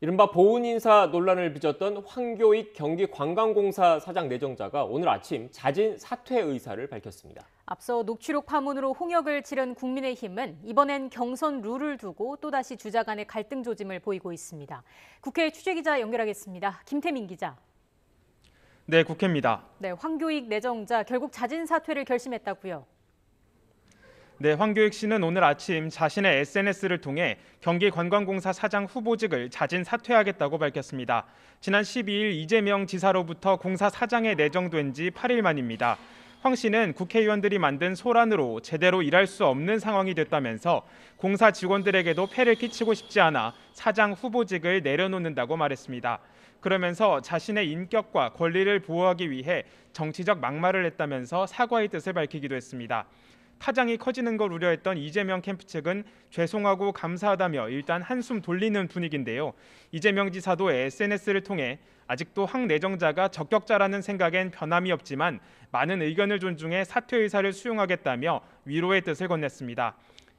이른바 보훈 인사 논란을 빚었던 황교익 경기관광공사 사장 내정자가 오늘 아침 자진 사퇴 의사를 밝혔습니다. 앞서 녹취록 파문으로 홍역을 치른 국민의힘은 이번엔 경선 룰을 두고 또다시 주자 간의 갈등 조짐을 보이고 있습니다. 국회 취재기자 연결하겠습니다. 김태민 기자. 네, 국회입니다. 네, 황교익 내정자 결국 자진 사퇴를 결심했다고요. 네, 황교익 씨는 오늘 아침 자신의 SNS를 통해 경기관광공사 사장 후보직을 자진 사퇴하겠다고 밝혔습니다. 지난 12일 이재명 지사로부터 공사 사장에 내정된 지 8일 만입니다. 황 씨는 국회의원들이 만든 소란으로 제대로 일할 수 없는 상황이 됐다면서 공사 직원들에게도 폐를 끼치고 싶지 않아 사장 후보직을 내려놓는다고 말했습니다. 그러면서 자신의 인격과 권리를 보호하기 위해 정치적 막말을 했다면서 사과의 뜻을 밝히기도 했습니다. 파장이 커지는 걸 우려했던 이재명 캠프 측은 죄송하고 감사하다며 일단 한숨 돌리는 분위기인데요. 이재명 지사도 SNS를 통해 아직도 황 내정자가 적격자라는 생각엔 변함이 없지만 많은 의견을 존중해 사퇴 의사를 수용하겠다며 위로의 뜻을 건넸습니다.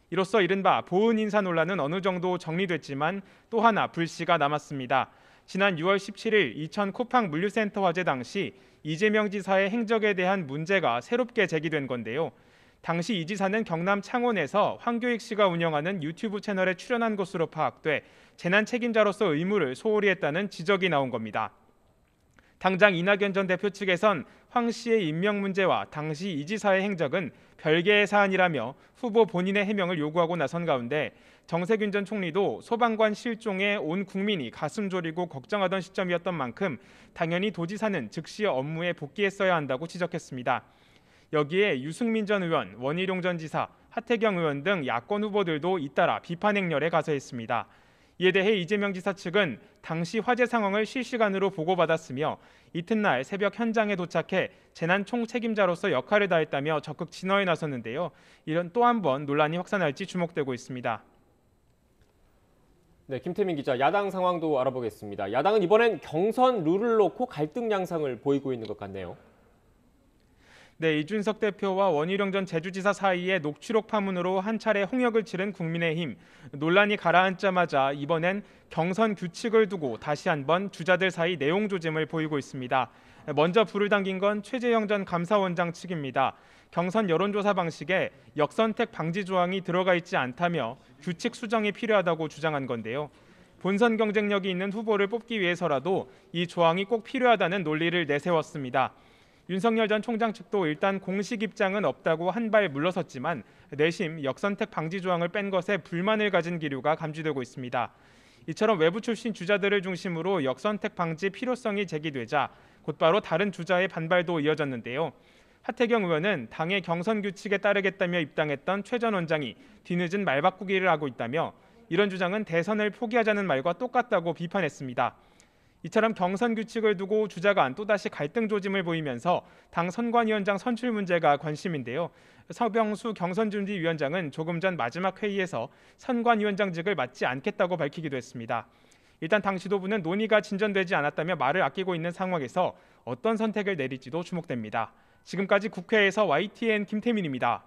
이로써 이른바 보훈 인사 논란은 어느 정도 정리됐지만 또 하나 불씨가 남았습니다. 지난 6월 17일 이천 쿠팡 물류센터 화재 당시 이재명 지사의 행적에 대한 문제가 새롭게 제기된 건데요. 당시 이 지사는 경남 창원에서 황교익 씨가 운영하는 유튜브 채널에 출연한 것으로 파악돼 재난 책임자로서 의무를 소홀히 했다는 지적이 나온 겁니다. 당장 이낙연 전 대표 측에선 황 씨의 임명 문제와 당시 이 지사의 행적은 별개의 사안이라며 후보 본인의 해명을 요구하고 나선 가운데 정세균 전 총리도 소방관 실종에 온 국민이 가슴 졸이고 걱정하던 시점이었던 만큼 당연히 도지사는 즉시 업무에 복귀했어야 한다고 지적했습니다. 여기에 유승민 전 의원, 원희룡 전 지사, 하태경 의원 등 야권 후보들도 잇따라 비판 행렬에 가서했습니다. 이에 대해 이재명 지사 측은 당시 화재 상황을 실시간으로 보고받았으며 이튿날 새벽 현장에 도착해 재난 총책임자로서 역할을 다했다며 적극 진화에 나섰는데요. 이런 또 한 번 논란이 확산할지 주목되고 있습니다. 네, 김태민 기자, 야당 상황도 알아보겠습니다. 야당은 이번엔 경선 룰을 놓고 갈등 양상을 보이고 있는 것 같네요. 네, 이준석 대표와 원희룡 전 제주지사 사이의 녹취록 파문으로 한 차례 홍역을 치른 국민의힘. 논란이 가라앉자마자 이번엔 경선 규칙을 두고 다시 한번 주자들 사이 내용 조짐을 보이고 있습니다. 먼저 불을 당긴 건 최재형 전 감사원장 측입니다. 경선 여론조사 방식에 역선택 방지 조항이 들어가 있지 않다며 규칙 수정이 필요하다고 주장한 건데요. 본선 경쟁력이 있는 후보를 뽑기 위해서라도 이 조항이 꼭 필요하다는 논리를 내세웠습니다. 윤석열 전 총장 측도 일단 공식 입장은 없다고 한 발 물러섰지만 내심 역선택 방지 조항을 뺀 것에 불만을 가진 기류가 감지되고 있습니다. 이처럼 외부 출신 주자들을 중심으로 역선택 방지 필요성이 제기되자 곧바로 다른 주자의 반발도 이어졌는데요. 하태경 의원은 당의 경선 규칙에 따르겠다며 입당했던 최 전 원장이 뒤늦은 말 바꾸기를 하고 있다며 이런 주장은 대선을 포기하자는 말과 똑같다고 비판했습니다. 이처럼 경선 규칙을 두고 주자 간 또다시 갈등 조짐을 보이면서 당 선관위원장 선출 문제가 관심인데요. 서병수 경선준비위원장은 조금 전 마지막 회의에서 선관위원장직을 맡지 않겠다고 밝히기도 했습니다. 일단 당 지도부는 논의가 진전되지 않았다며 말을 아끼고 있는 상황에서 어떤 선택을 내릴지도 주목됩니다. 지금까지 국회에서 YTN 김태민입니다.